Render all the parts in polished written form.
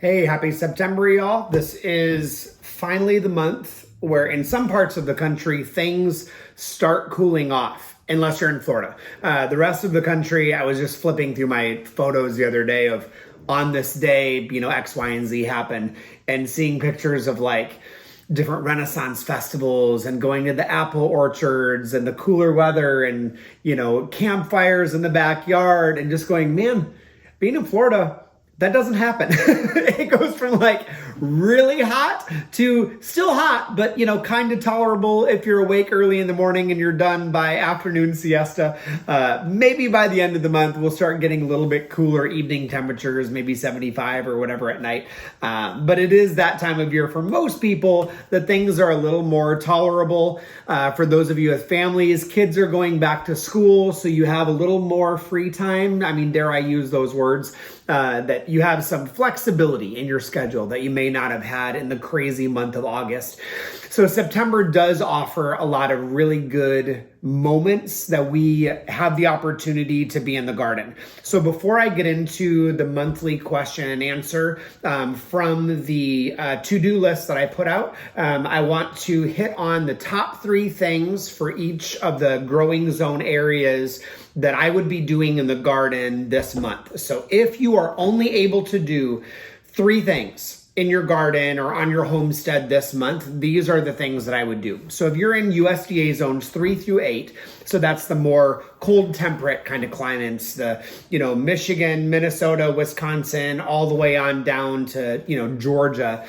Hey, happy September, y'all. This is finally the month where in some parts of the country, things start cooling off, unless you're in Florida. The rest of the country, I was just flipping through my photos the other day of on this day, X, Y, and Z happened, and seeing pictures of different Renaissance festivals and going to the apple orchards and the cooler weather and, campfires in the backyard and just going, man, being in Florida, that doesn't happen. It goes from really hot to still hot, but kind of tolerable if you're awake early in the morning and you're done by afternoon siesta. Maybe by the end of the month, we'll start getting a little bit cooler evening temperatures, maybe 75 or whatever at night. But it is that time of year for most people that things are a little more tolerable. For those of you with families, kids are going back to school, so you have a little more free time. I mean, dare I use those words? That you have some flexibility in your schedule that you may not have had in the crazy month of August. So September does offer a lot of really good moments that we have the opportunity to be in the garden. So before I get into the monthly question and answer from the to-do list that I put out, I want to hit on the top 3 things for each of the growing zone areas that I would be doing in the garden this month. So if you are only able to do 3 things in your garden or on your homestead this month, these are the things that I would do. So if you're in USDA zones 3 through 8, so that's the more cold temperate kind of climates, the, Michigan, Minnesota, Wisconsin, all the way on down to, Georgia.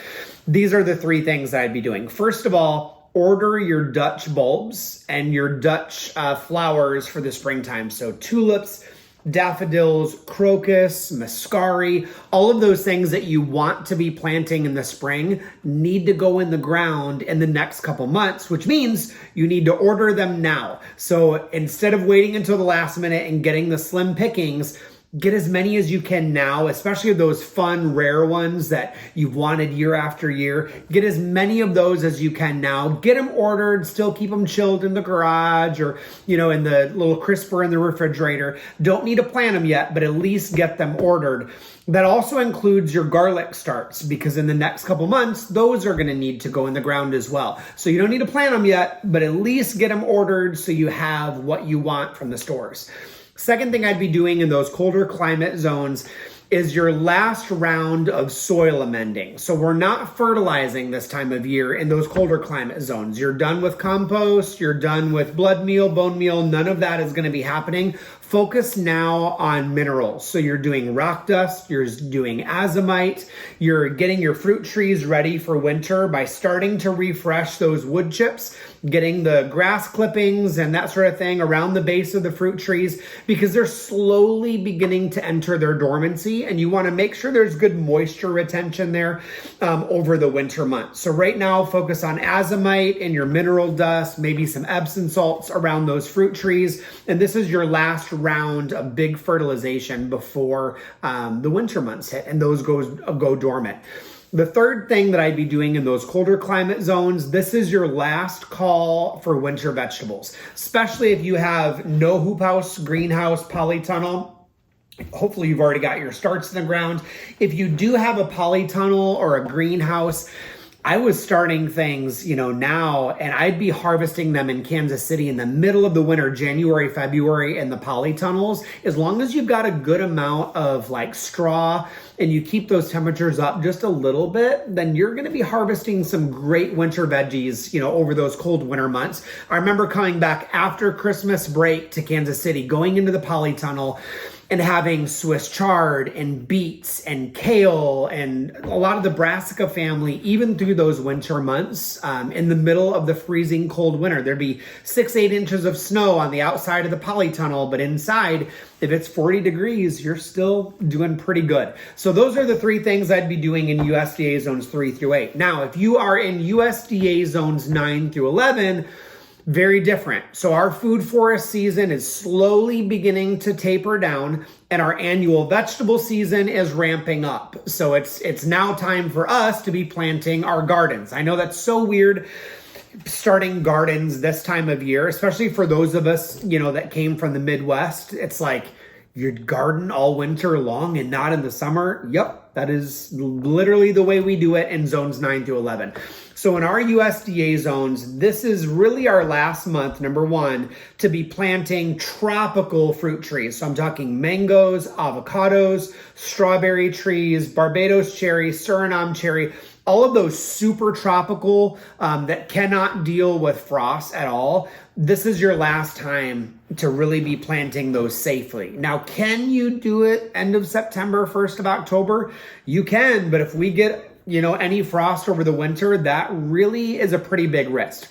These are the 3 things that I'd be doing. First of all, order your Dutch bulbs and your Dutch flowers for the springtime. So tulips, daffodils, crocus, muscari, all of those things that you want to be planting in the spring need to go in the ground in the next couple months, which means you need to order them now. So instead of waiting until the last minute and getting the slim pickings, get as many as you can now, especially those fun, rare ones that you've wanted year after year. Get as many of those as you can now. Get them ordered, still keep them chilled in the garage or, in the little crisper in the refrigerator. Don't need to plant them yet, but at least get them ordered. That also includes your garlic starts, because in the next couple months, those are going to need to go in the ground as well. So you don't need to plant them yet, but at least get them ordered so you have what you want from the stores. Second thing I'd be doing in those colder climate zones is your last round of soil amending. So we're not fertilizing this time of year in those colder climate zones. You're done with compost, you're done with blood meal, bone meal, none of that is going to be happening. Focus now on minerals. So you're doing rock dust, you're doing azomite, you're getting your fruit trees ready for winter by starting to refresh those wood chips, getting the grass clippings and that sort of thing around the base of the fruit trees, because they're slowly beginning to enter their dormancy, and you want to make sure there's good moisture retention there over the winter months. So right now, focus on azomite and your mineral dust, maybe some Epsom salts around those fruit trees, and this is your last round of big fertilization before the winter months hit and those go dormant. The third thing that I'd be doing in those colder climate zones, this is your last call for winter vegetables, especially if you have no hoop house, greenhouse, polytunnel. Hopefully you've already got your starts in the ground. If you do have a polytunnel or a greenhouse, I was starting things, now, and I'd be harvesting them in Kansas City in the middle of the winter, January, February, in the polytunnels. As long as you've got a good amount of straw and you keep those temperatures up just a little bit, then you're going to be harvesting some great winter veggies, over those cold winter months. I remember coming back after Christmas break to Kansas City, going into the polytunnel, and having Swiss chard and beets and kale and a lot of the brassica family, even through those winter months, in the middle of the freezing cold winter. There'd be 6-8 inches of snow on the outside of the polytunnel, but inside, if it's 40 degrees, you're still doing pretty good. So those are the 3 things I'd be doing in USDA zones 3 through 8. Now, if you are in USDA zones 9 through 11, very different. So our food forest season is slowly beginning to taper down, and our annual vegetable season is ramping up. So it's now time for us to be planting our gardens. I know that's so weird, starting gardens this time of year, especially for those of us, that came from the Midwest. It's your garden all winter long and not in the summer? Yep, that is literally the way we do it in zones 9 through 11. So in our USDA zones, this is really our last month, number one, to be planting tropical fruit trees. So I'm talking mangoes, avocados, strawberry trees, Barbados cherry, Suriname cherry, all of those super tropical that cannot deal with frost at all. This is your last time to really be planting those safely. Now, can you do it end of September, 1st of October? You can, but if we get any frost over the winter, that really is a pretty big risk.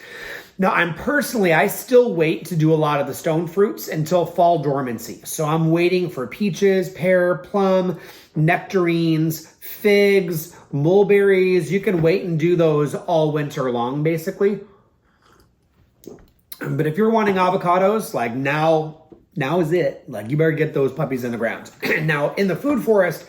Now, I still wait to do a lot of the stone fruits until fall dormancy. So I'm waiting for peaches, pear, plum, nectarines, figs, mulberries. You can wait and do those all winter long, basically. But if you're wanting avocados, like now is it. Like, you better get those puppies in the ground. Now, in the food forest,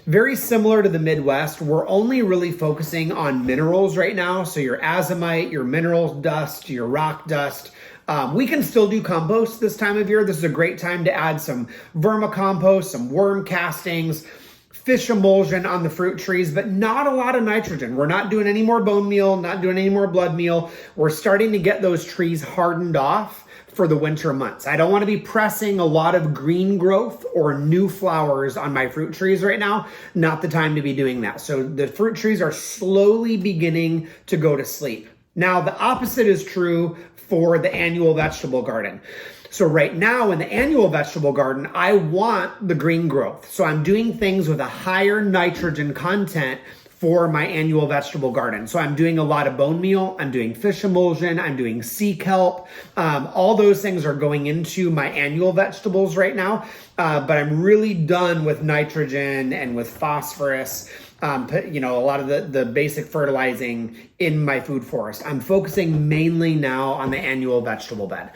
very similar to the Midwest, we're only really focusing on minerals right now. So your azomite, your mineral dust, your rock dust. We can still do compost this time of year. This is a great time to add some vermicompost, some worm castings, fish emulsion on the fruit trees, but not a lot of nitrogen. We're not doing any more bone meal, not doing any more blood meal. We're starting to get those trees hardened off for the winter months. I don't want to be pressing a lot of green growth or new flowers on my fruit trees right now. Not the time to be doing that. So the fruit trees are slowly beginning to go to sleep. Now, the opposite is true for the annual vegetable garden. So right now in the annual vegetable garden, I want the green growth. So I'm doing things with a higher nitrogen content for my annual vegetable garden. So I'm doing a lot of bone meal, I'm doing fish emulsion, I'm doing sea kelp. All those things are going into my annual vegetables right now, but I'm really done with nitrogen and with phosphorus, a lot of the basic fertilizing in my food forest. I'm focusing mainly now on the annual vegetable bed.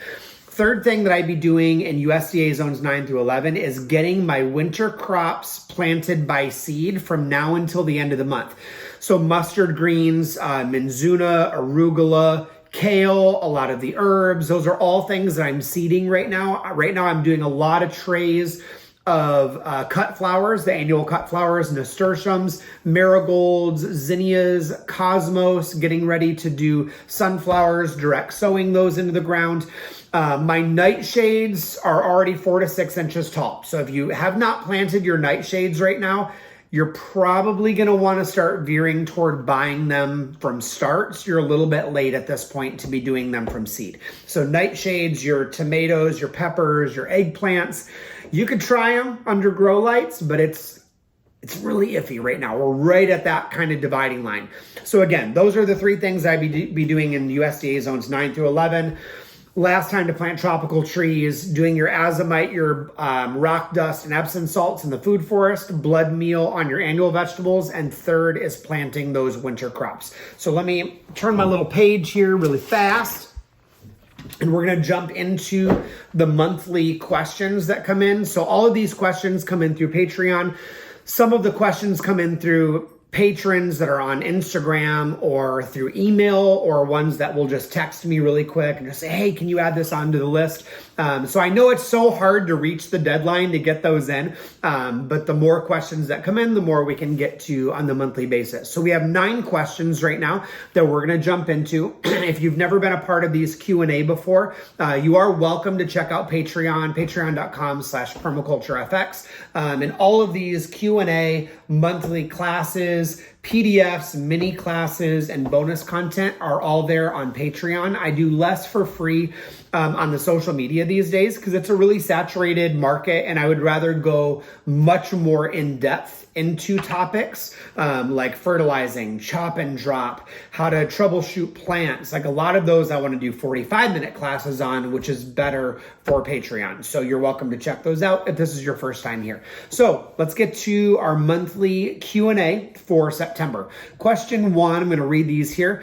Third thing that I'd be doing in USDA zones 9 through 11 is getting my winter crops planted by seed from now until the end of the month. So mustard greens, minzuna, arugula, kale, a lot of the herbs, those are all things that I'm seeding right now. Right now I'm doing a lot of trays of cut flowers, the annual cut flowers, nasturtiums, marigolds, zinnias, cosmos, getting ready to do sunflowers, direct sowing those into the ground. My nightshades are already 4 to 6 inches tall. So if you have not planted your nightshades right now, you're probably going to want to start veering toward buying them from starts. You're a little bit late at this point to be doing them from seed. So nightshades, your tomatoes, your peppers, your eggplants, you could try them under grow lights, but it's really iffy right now. We're right at that kind of dividing line. So again, those are the 3 things I'd be doing in USDA zones 9 through 11. Last time to plant tropical trees, doing your azomite, your rock dust, and Epsom salts in the food forest, blood meal on your annual vegetables, and third is planting those winter crops. So let me turn my little page here really fast, and we're going to jump into the monthly questions that come in. So all of these questions come in through Patreon. Some of the questions come in through patrons that are on Instagram or through email, or ones that will just text me really quick and just say, hey, can you add this onto the list? So I know it's so hard to reach the deadline to get those in, but the more questions that come in, the more we can get to on the monthly basis. So we have 9 questions right now that we're going to jump into. If you've never been a part of these Q&A before, you are welcome to check out Patreon, patreon.com/permaculturefx. And all of these Q&A, monthly classes, PDFs, mini classes, and bonus content are all there on Patreon. I do less for free on the social media these days because it's a really saturated market, and I would rather go much more in depth into topics like fertilizing, chop and drop, how to troubleshoot plants. Like a lot of those I want to do 45-minute classes on, which is better for Patreon. So you're welcome to check those out if this is your first time here. So let's get to our monthly Q&A for September. Question 1, I'm going to read these here.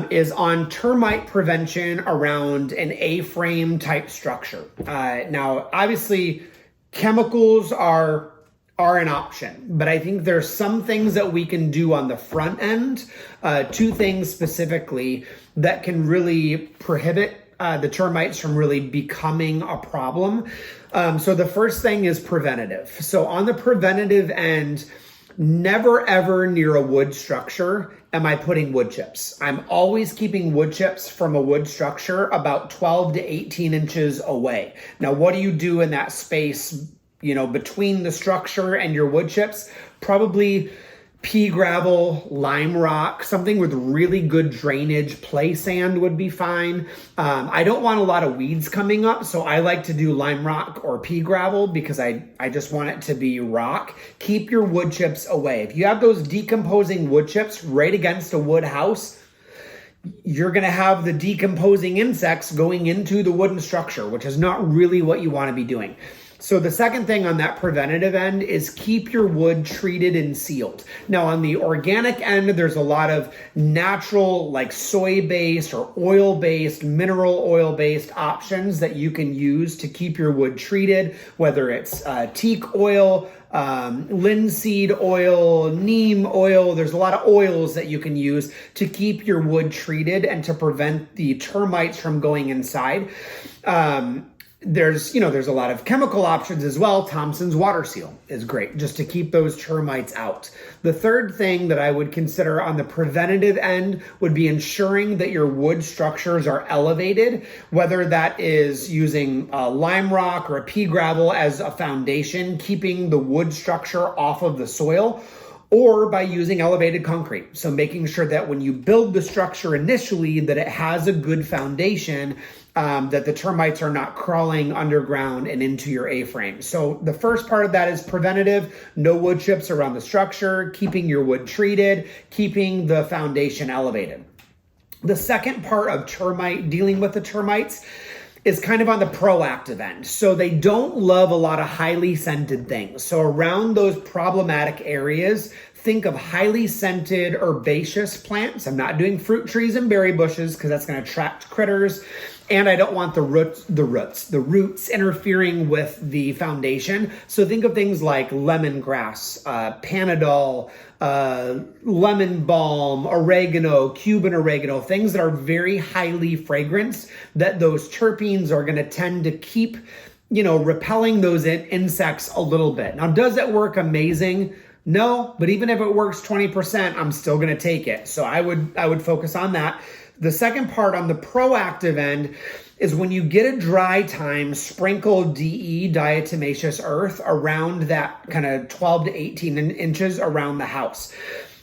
Is on termite prevention around an A-frame type structure. Now, obviously, chemicals are an option, but I think there's some things that we can do on the front end, 2 things specifically that can really prohibit the termites from really becoming a problem. So the first thing is preventative. So on the preventative end, never ever near a wood structure am I putting wood chips. I'm always keeping wood chips from a wood structure about 12 to 18 inches away. Now, what do you do in that space, between the structure and your wood chips? Probably pea gravel, lime rock, something with really good drainage. Play sand would be fine. I don't want a lot of weeds coming up, so I like to do lime rock or pea gravel because I just want it to be rock. Keep your wood chips away. If you have those decomposing wood chips right against a wood house, you're going to have the decomposing insects going into the wooden structure, which is not really what you want to be doing. So the second thing on that preventative end is keep your wood treated and sealed. Now on the organic end, there's a lot of natural, like soy-based or oil-based, mineral oil-based options that you can use to keep your wood treated, whether it's teak oil, linseed oil, neem oil. There's a lot of oils that you can use to keep your wood treated and to prevent the termites from going inside. There's a lot of chemical options as well. Thompson's Water Seal is great just to keep those termites out. The third thing that I would consider on the preventative end would be ensuring that your wood structures are elevated, whether that is using lime rock or a pea gravel as a foundation, keeping the wood structure off of the soil, or by using elevated concrete. So making sure that when you build the structure initially, that it has a good foundation, that the termites are not crawling underground and into your A-frame. So the first part of that is preventative, no wood chips around the structure, keeping your wood treated, keeping the foundation elevated. The second part of dealing with the termites is kind of on the proactive end. So they don't love a lot of highly scented things. So around those problematic areas, think of highly scented herbaceous plants. I'm not doing fruit trees and berry bushes because that's going to attract critters. And I don't want the roots interfering with the foundation. So think of things like lemongrass, Panadol, lemon balm, oregano, Cuban oregano, things that are very highly fragranced, that those terpenes are going to tend to keep, repelling those insects a little bit. Now, does it work amazing? No, but even if it works 20%, I'm still going to take it. So I would focus on that. The second part on the proactive end is when you get a dry time, sprinkle DE, diatomaceous earth, around that kind of 12 to 18 inches around the house.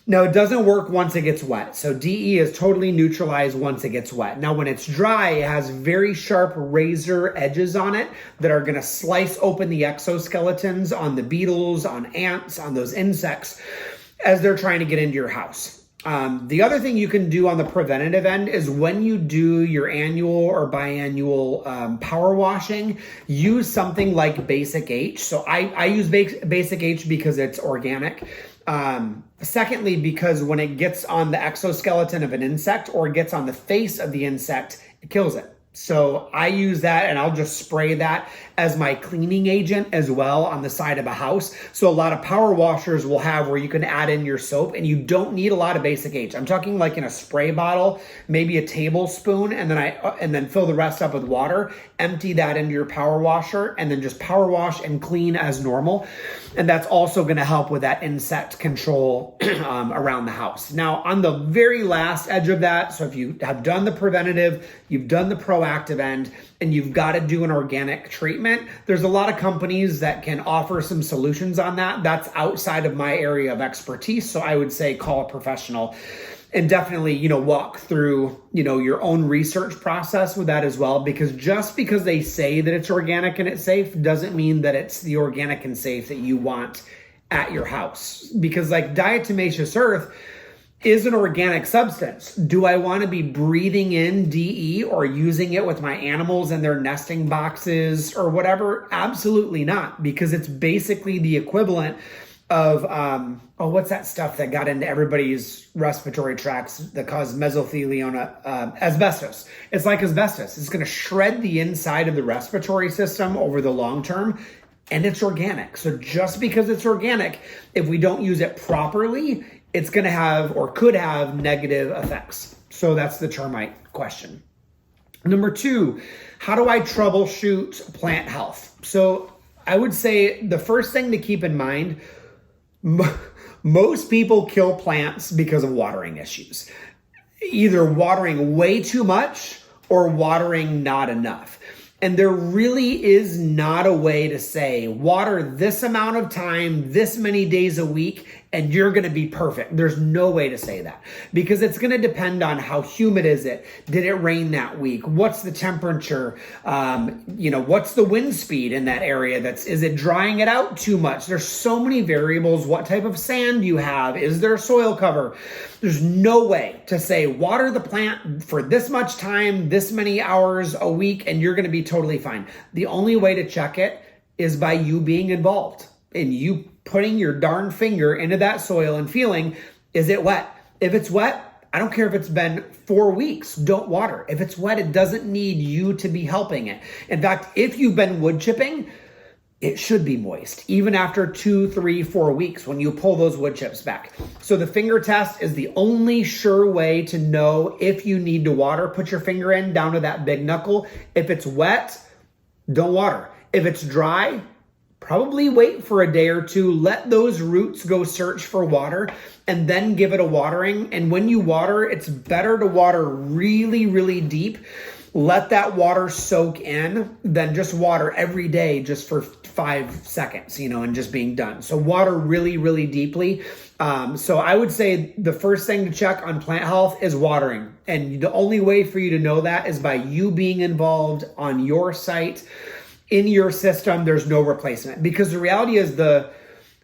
Now, it doesn't work once it gets wet. So DE is totally neutralized once it gets wet. Now, when it's dry, it has very sharp razor edges on it that are going to slice open the exoskeletons on the beetles, on ants, on those insects as they're trying to get into your house. The other thing you can do on the preventative end is when you do your annual or biannual power washing, use something like Basic H. So I use Basic H because it's organic. Secondly, because when it gets on the exoskeleton of an insect or it gets on the face of the insect, it kills it. So I use that and I'll just spray that as my cleaning agent as well on the side of a house. So a lot of power washers will have where you can add in your soap and you don't need a lot of Basic H. I'm talking like in a spray bottle, maybe a tablespoon, and then fill the rest up with water, empty that into your power washer, and then just power wash and clean as normal. And that's also going to help with that insect control around the house. Now, on the very last edge of that, so if you have done the preventative, you've done the proactive end, and you've got to do an organic treatment, there's a lot of companies that can offer some solutions on that. That's outside of my area of expertise. So I would say call a professional. And definitely, walk through, your own research process with that as well, because just because they say that it's organic and it's safe doesn't mean that it's the organic and safe that you want at your house. Because like diatomaceous earth is an organic substance. Do I want to be breathing in DE or using it with my animals in their nesting boxes or whatever? Absolutely not, because it's basically the equivalent of, what's that stuff that got into everybody's respiratory tracts that caused mesothelioma? Asbestos. It's like asbestos. It's going to shred the inside of the respiratory system over the long term, and it's organic. So just because it's organic, if we don't use it properly, it's going to have or could have negative effects. So that's the termite question. Number two, how do I troubleshoot plant health? So I would say the first thing to keep in mind, most people kill plants because of watering issues. Either watering way too much or watering not enough. And there really is not a way to say water this amount of time, this many days a week, and you're going to be perfect. There's no way to say that because it's going to depend on how humid is it? Did it rain that week? What's the temperature? What's the wind speed in that area? Is it drying it out too much? There's so many variables. What type of sand you have? Is there soil cover? There's no way to say water the plant for this much time, this many hours a week, and you're going to be totally fine. The only way to check it is by you being involved and you putting your darn finger into that soil and feeling, is it wet? If it's wet, I don't care if it's been 4 weeks, don't water. If it's wet, it doesn't need you to be helping it. In fact, if you've been wood chipping, it should be moist, even after 2, 3, 4 weeks when you pull those wood chips back. So the finger test is the only sure way to know if you need to water. Put your finger in down to that big knuckle. If it's wet, don't water. If it's dry, probably wait for a day or two, let those roots go search for water, and then give it a watering. And when you water, it's better to water really, really deep. Let that water soak in than just water every day just for 5 seconds, and just being done. So water really, really deeply. So I would say the first thing to check on plant health is watering. And the only way for you to know that is by you being involved on your site. In your system, there's no replacement, because the reality is the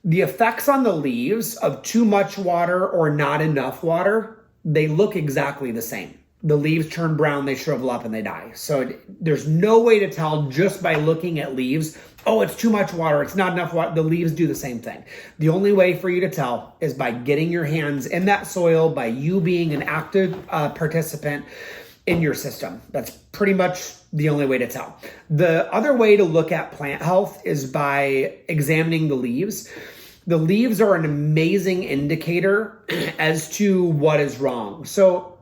effects on the leaves of too much water or not enough water, they look exactly the same. The leaves turn brown, they shrivel up, and they die. So there's no way to tell just by looking at leaves, oh, it's too much water, it's not enough water. The leaves do the same thing. The only way for you to tell is by getting your hands in that soil, by you being an active participant in your system. That's pretty much the only way to tell. The other way to look at plant health is by examining the leaves. The leaves are an amazing indicator as to what is wrong. So,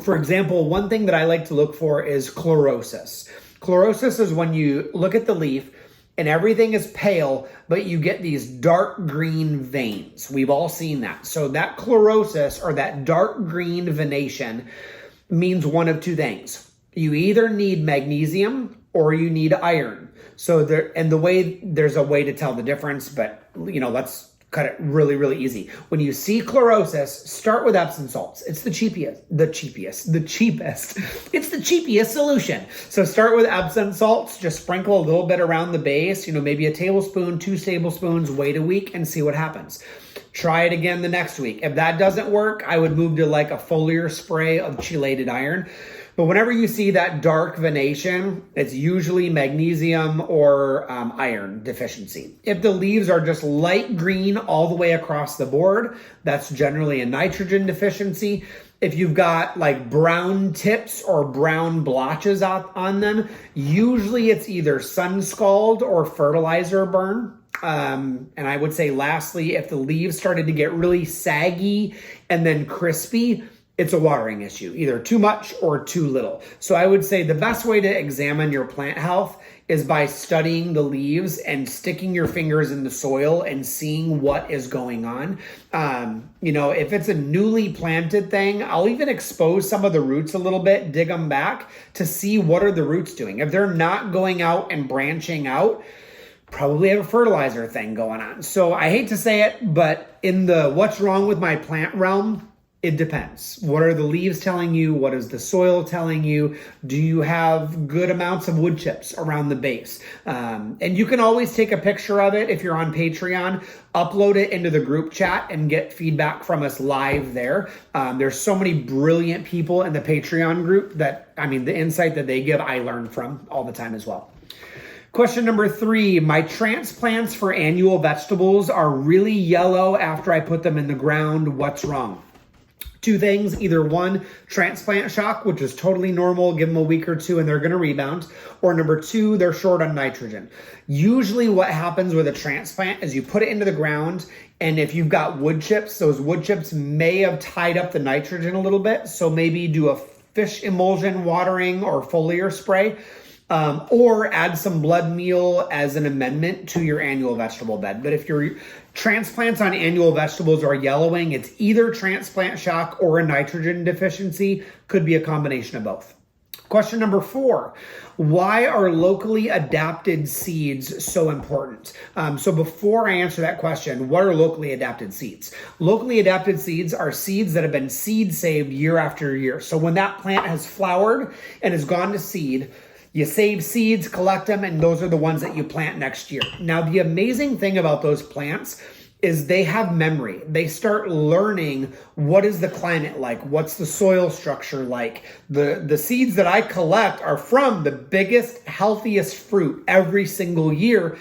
for example, one thing that I like to look for is chlorosis. Chlorosis is when you look at the leaf and everything is pale, but you get these dark green veins. We've all seen that. So that chlorosis, or that dark green venation, means one of two things. You either need magnesium or you need iron. So there's a way to tell the difference, but let's cut it really, really easy. When you see chlorosis, start with Epsom salts. It's the cheapest. It's the cheapest solution. So start with Epsom salts, just sprinkle a little bit around the base, maybe a tablespoon, 2 tablespoons, wait a week and see what happens. Try it again the next week. If that doesn't work, I would move to like a foliar spray of chelated iron. But whenever you see that dark venation, it's usually magnesium or iron deficiency. If the leaves are just light green all the way across the board, that's generally a nitrogen deficiency. If you've got like brown tips or brown blotches on them, usually it's either sun scald or fertilizer burn. And I would say lastly, if the leaves started to get really saggy and then crispy, it's a watering issue, either too much or too little. So I would say the best way to examine your plant health is by studying the leaves and sticking your fingers in the soil and seeing what is going on. If it's a newly planted thing, I'll even expose some of the roots a little bit, dig them back to see what are the roots doing. If they're not going out and branching out, probably have a fertilizer thing going on. So I hate to say it, but in the what's wrong with my plant realm, it depends. What are the leaves telling you? What is the soil telling you? Do you have good amounts of wood chips around the base? And you can always take a picture of it if you're on Patreon, upload it into the group chat and get feedback from us live there. There's so many brilliant people in the Patreon group that, the insight that they give, I learn from all the time as well. Question number 3, my transplants for annual vegetables are really yellow after I put them in the ground. What's wrong? 2 things, either 1, transplant shock, which is totally normal, give them a week or 2 and they're going to rebound, or number 2, they're short on nitrogen. Usually what happens with a transplant is you put it into the ground, and if you've got wood chips, those wood chips may have tied up the nitrogen a little bit, so maybe do a fish emulsion watering or foliar spray. Or add some blood meal as an amendment to your annual vegetable bed. But if your transplants on annual vegetables are yellowing, it's either transplant shock or a nitrogen deficiency. Could be a combination of both. Question number 4, why are locally adapted seeds so important? So before I answer that question, what are locally adapted seeds? Locally adapted seeds are seeds that have been seed saved year after year. So when that plant has flowered and has gone to seed, you save seeds, collect them, and those are the ones that you plant next year. Now, the amazing thing about those plants is they have memory. They start learning what is the climate like, what's the soil structure like. The seeds that I collect are from the biggest, healthiest fruit every single year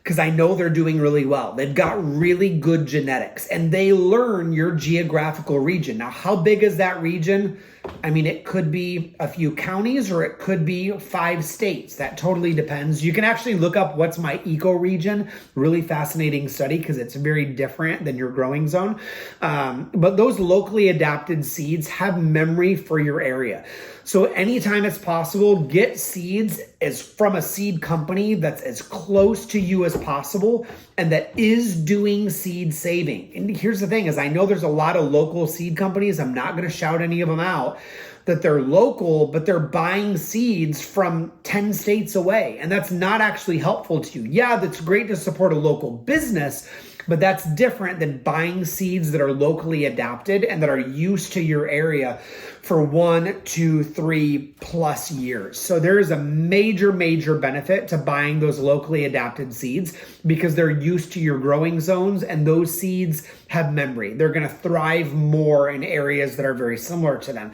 because I know they're doing really well. They've got really good genetics and they learn your geographical region. Now, how big is that region? I mean, it could be a few counties or it could be 5 states. That totally depends. You can actually look up what's my ecoregion. Really fascinating study because it's very different than your growing zone. But those locally adapted seeds have memory for your area. So anytime it's possible, get seeds as from a seed company that's as close to you as possible and that is doing seed saving. And here's the thing is I know there's a lot of local seed companies. I'm not going to shout any of them out that they're local, but they're buying seeds from 10 states away. And that's not actually helpful to you. Yeah, that's great to support a local business, but that's different than buying seeds that are locally adapted and that are used to your area for 1, 2, 3+ years. So there is a major benefit to buying those locally adapted seeds because they're used to your growing zones and those seeds have memory. They're going to thrive more in areas that are very similar to them.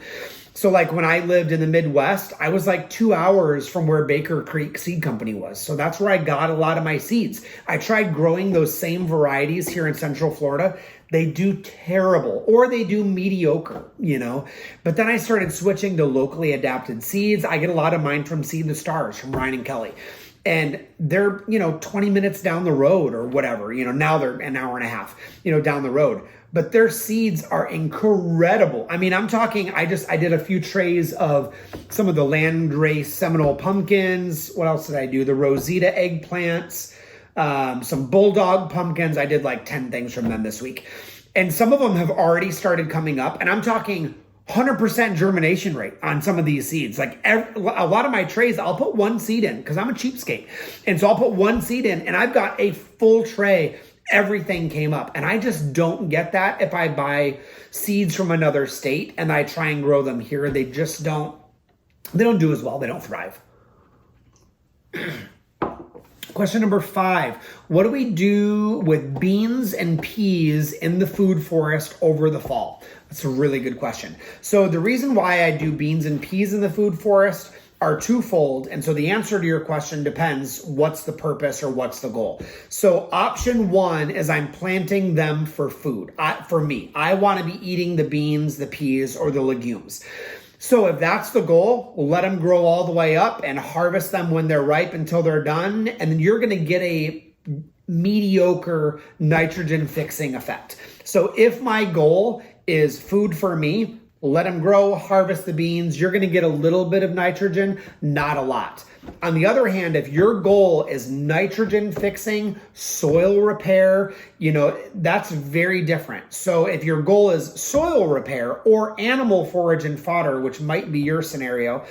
So like when I lived in the Midwest, I was like 2 hours from where Baker Creek Seed Company was. So that's where I got a lot of my seeds. I tried growing those same varieties here in Central Florida. They do terrible or they do mediocre, But then I started switching to locally adapted seeds. I get a lot of mine from Seed the Stars, from Ryan and Kelly. And they're, 20 minutes down the road or whatever, now they're an hour and a half, down the road. But their seeds are incredible. I mean, I'm talking, I did a few trays of some of the Landrace Seminole pumpkins. What else did I do? The Rosita eggplants, some Bulldog pumpkins. I did like 10 things from them this week. And some of them have already started coming up. And I'm talking 100% germination rate on some of these seeds. Like a lot of my trays, I'll put 1 seed in because I'm a cheapskate. And so I'll put 1 seed in and I've got a full tray. Everything came up. And I just don't get that if I buy seeds from another state and I try and grow them here. They just don't do as well. They don't thrive. Question number 5, what do we do with beans and peas in the food forest over the fall? That's a really good question. So the reason why I do beans and peas in the food forest are twofold. And so the answer to your question depends what's the purpose or what's the goal. So option 1 is I'm planting them for food. For me, I want to be eating the beans, the peas, or the legumes. So if that's the goal, let them grow all the way up and harvest them when they're ripe until they're done. And then you're going to get a mediocre nitrogen fixing effect. So if my goal is food for me, let them grow, harvest the beans. You're going to get a little bit of nitrogen, not a lot. On the other hand, if your goal is nitrogen fixing, soil repair, that's very different. So if your goal is soil repair or animal forage and fodder, which might be your scenario,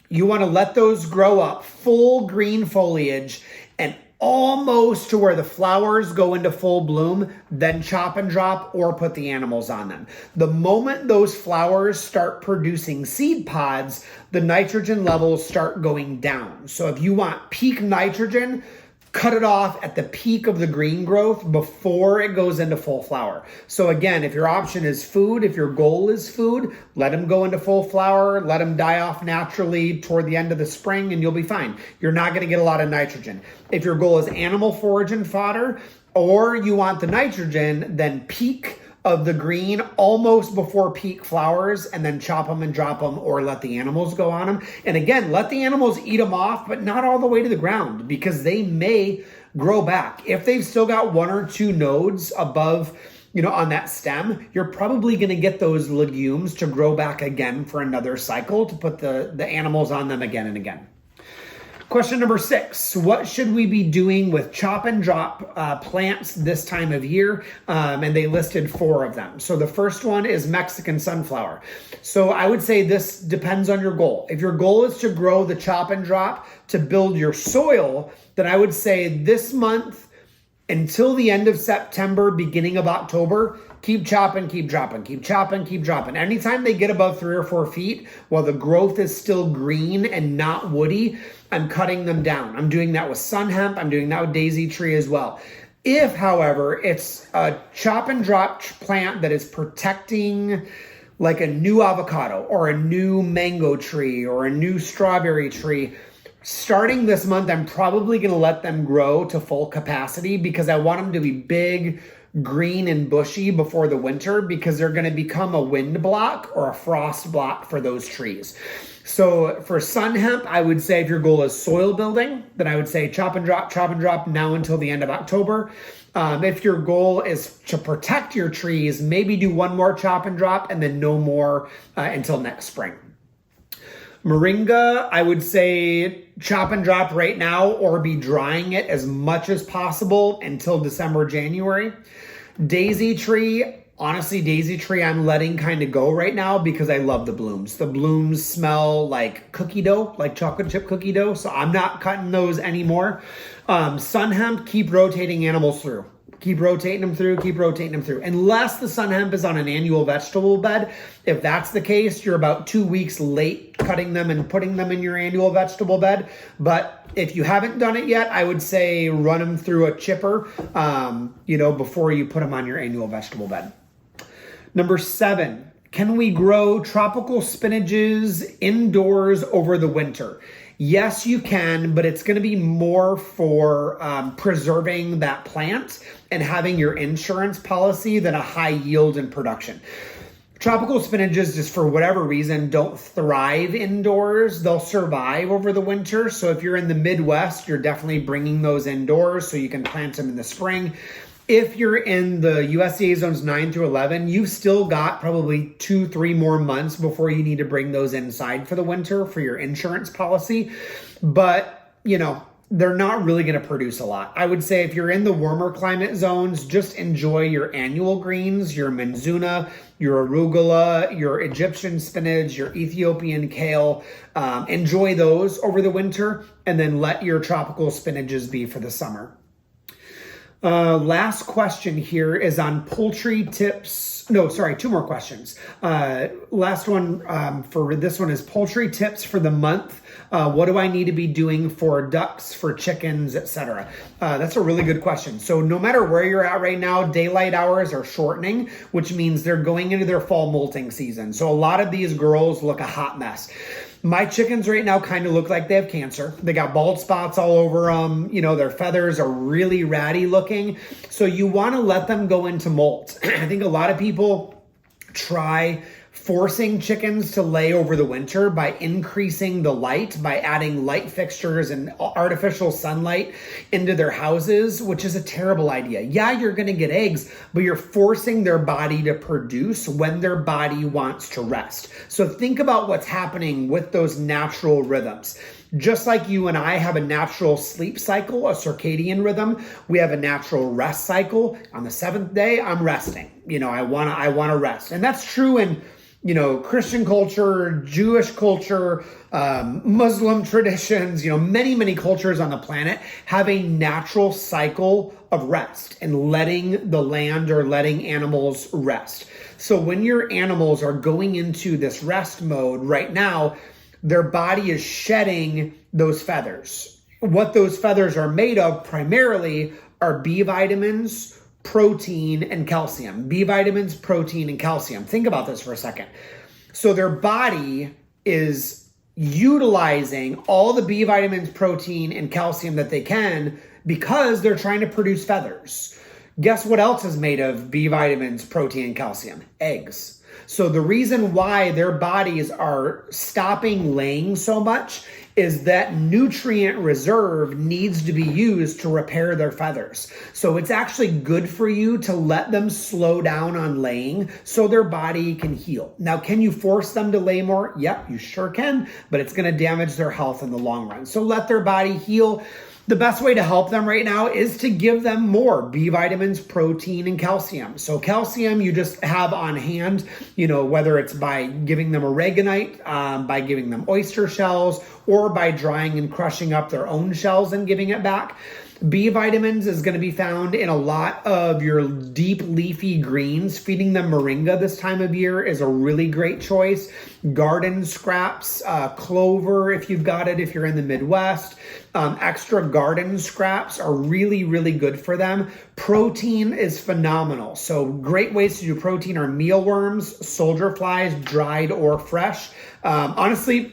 you want to let those grow up full green foliage and almost to where the flowers go into full bloom, then chop and drop or put the animals on them. The moment those flowers start producing seed pods, the nitrogen levels start going down. So if you want peak nitrogen, cut it off at the peak of the green growth before it goes into full flower. So again, if your option is food, if your goal is food, let them go into full flower, let them die off naturally toward the end of the spring and you'll be fine. You're not going to get a lot of nitrogen. If your goal is animal forage and fodder, or you want the nitrogen, then peak of the green almost before peak flowers and then chop them and drop them or let the animals go on them. And again, let the animals eat them off, but not all the way to the ground because they may grow back. If they've still got 1 or 2 nodes above on that stem, you're probably going to get those legumes to grow back again for another cycle to put the animals on them again and again. Question number 6, what should we be doing with chop and drop plants this time of year? And they listed 4 of them. So the first one is Mexican sunflower. So I would say this depends on your goal. If your goal is to grow the chop and drop to build your soil, then I would say this month until the end of September, beginning of October, keep chopping, keep dropping, keep chopping, keep dropping. Anytime they get above 3 or 4 feet, while the growth is still green and not woody, I'm cutting them down. I'm doing that with sun hemp. I'm doing that with daisy tree as well. If, however, it's a chop and drop plant that is protecting like a new avocado or a new mango tree or a new strawberry tree, starting this month, I'm probably going to let them grow to full capacity because I want them to be big, green, and bushy before the winter because they're going to become a wind block or a frost block for those trees. So for sun hemp, I would say if your goal is soil building, then I would say chop and drop now until the end of October. If your goal is to protect your trees, maybe do 1 more chop and drop and then no more until next spring. Moringa, I would say chop and drop right now or be drying it as much as possible until December, January. Daisy tree, honestly, daisy tree I'm letting kind of go right now because I love the blooms. The blooms smell like cookie dough, like chocolate chip cookie dough, so I'm not cutting those anymore. Sun hemp, keep rotating animals through. Keep rotating them through, keep rotating them through. Unless the sun hemp is on an annual vegetable bed. If that's the case, you're about 2 weeks late cutting them and putting them in your annual vegetable bed. But if you haven't done it yet, I would say run them through a chipper, before you put them on your annual vegetable bed. Number 7, can we grow tropical spinaches indoors over the winter? Yes, you can, but it's going to be more for preserving that plant and having your insurance policy than a high yield in production. Tropical spinaches, just for whatever reason, don't thrive indoors. They'll survive over the winter. So if you're in the Midwest, you're definitely bringing those indoors so you can plant them in the spring. If you're in the USDA zones 9 through 11, you've still got probably 2-3 more months before you need to bring those inside for the winter for your insurance policy. But, they're not really going to produce a lot. I would say if you're in the warmer climate zones, just enjoy your annual greens, your Menzuna, your arugula, your Egyptian spinach, your Ethiopian kale. Enjoy those over the winter and then let your tropical spinaches be for the summer. Last question here is on poultry tips. No, sorry, 2 more questions. Last one for this one is poultry tips for the month. What do I need to be doing for ducks, for chickens, etc.? That's a really good question. So no matter where you're at right now, daylight hours are shortening, which means they're going into their fall molting season. So a lot of these girls look a hot mess. My chickens right now kind of look like they have cancer. They got bald spots all over them. Their feathers are really ratty looking. So you want to let them go into molt. I think a lot of people try forcing chickens to lay over the winter by increasing the light, by adding light fixtures and artificial sunlight into their houses, which is a terrible idea. Yeah, you're going to get eggs, but you're forcing their body to produce when their body wants to rest. So think about what's happening with those natural rhythms. Just like you and I have a natural sleep cycle, a circadian rhythm, we have a natural rest cycle. On the 7th day, I'm resting. I want to rest. And that's true in Christian culture, Jewish culture, Muslim traditions, many, many cultures on the planet have a natural cycle of rest and letting the land or letting animals rest. So when your animals are going into this rest mode right now, their body is shedding those feathers. What those feathers are made of primarily are B vitamins, protein, and calcium. B vitamins, protein, and calcium. Think about this for a second. So their body is utilizing all the B vitamins, protein, and calcium that they can because they're trying to produce feathers. Guess what else is made of B vitamins, protein, and calcium? Eggs. So the reason why their bodies are stopping laying so much is that nutrient reserve needs to be used to repair their feathers. So it's actually good for you to let them slow down on laying so their body can heal. Now, can you force them to lay more? Yep, you sure can, but it's going to damage their health in the long run. So let their body heal. The best way to help them right now is to give them more B vitamins, protein, and calcium. So calcium you just have on hand, whether it's by giving them aragonite, by giving them oyster shells, or by drying and crushing up their own shells and giving it back. B vitamins is going to be found in a lot of your deep leafy greens. Feeding them moringa this time of year is a really great choice. Garden scraps, clover if you've got it, if you're in the Midwest. Extra garden scraps are really, really good for them. Protein is phenomenal. So great ways to do protein are mealworms, soldier flies, dried or fresh. Honestly,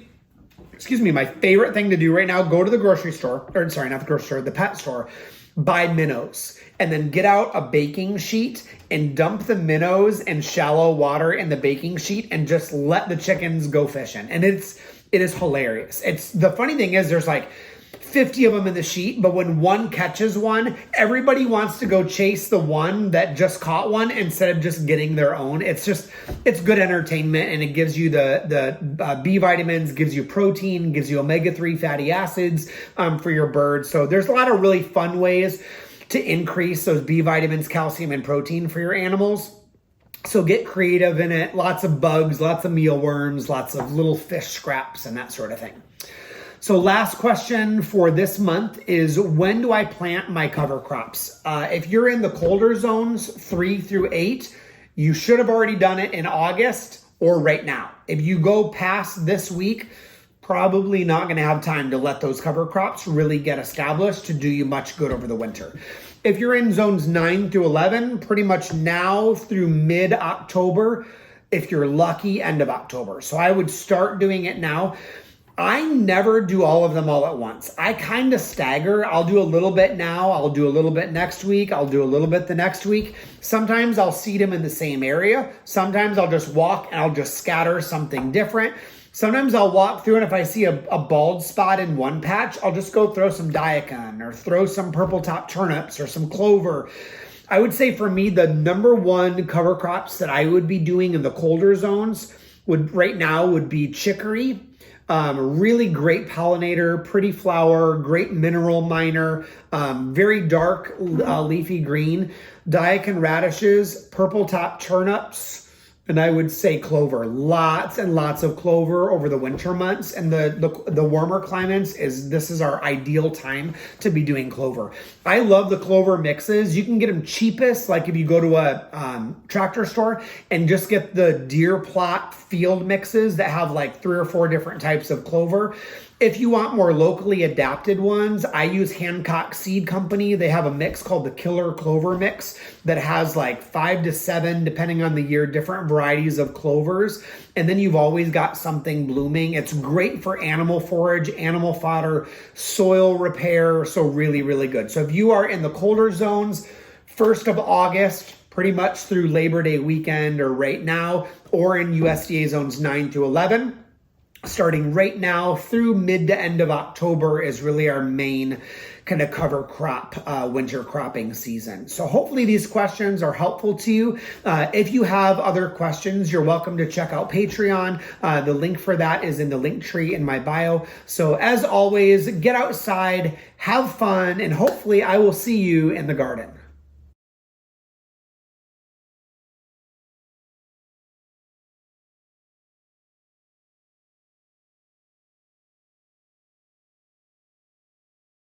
my favorite thing to do right now, go to the grocery store, or sorry, not the grocery store, the pet store, buy minnows, and then get out a baking sheet and dump the minnows in shallow water in the baking sheet and just let the chickens go fishing. And it is hilarious. The funny thing is there's like 50 of them in the sheet, but when one catches one, everybody wants to go chase the one that just caught one instead of just getting their own. It's good entertainment, and it gives you the B vitamins, gives you protein, gives you omega-3 fatty acids for your birds. So there's a lot of really fun ways to increase those B vitamins, calcium, and protein for your animals. So get creative in it. Lots of bugs, lots of mealworms, lots of little fish scraps, and that sort of thing. So last question for this month is, when do I plant my cover crops? If you're in the colder zones 3 through 8, you should have already done it in August or right now. If you go past this week, probably not going to have time to let those cover crops really get established to do you much good over the winter. If you're in zones 9 through 11, pretty much now through mid-October, if you're lucky, end of October. So I would start doing it now. I never do all of them all at once. I kind of stagger. I'll do a little bit now. I'll do a little bit next week. I'll do a little bit the next week. Sometimes I'll seed them in the same area. Sometimes I'll just walk and I'll just scatter something different. Sometimes I'll walk through, and if I see a bald spot in one patch, I'll just go throw some daikon or throw some purple top turnips or some clover. I would say for me, the number one cover crops that I would be doing in the colder zones right now would be chicory. Really great pollinator, pretty flower, great mineral miner, very dark leafy green, daikon radishes, purple top turnips, and I would say clover. Lots and lots of clover over the winter months, and the warmer climates this is our ideal time to be doing clover. I love the clover mixes. You can get them cheapest, like if you go to a tractor store and just get the deer plot field mixes that have like 3 or 4 different types of clover. If you want more locally adapted ones, I use Hancock Seed Company. They have a mix called the Killer Clover Mix that has like 5 to 7, depending on the year, different varieties of clovers. And then you've always got something blooming. It's great for animal forage, animal fodder, soil repair. So really, really good. So if you are in the colder zones, 1st of August, pretty much through Labor Day weekend or right now, or in USDA zones 9 to 11, starting right now through mid to end of October is really our main kind of cover crop winter cropping season. So hopefully these questions are helpful to you. If you have other questions, you're welcome to check out Patreon. The link for that is in the link tree in my bio. So as always, get outside, have fun, and hopefully I will see you in the garden.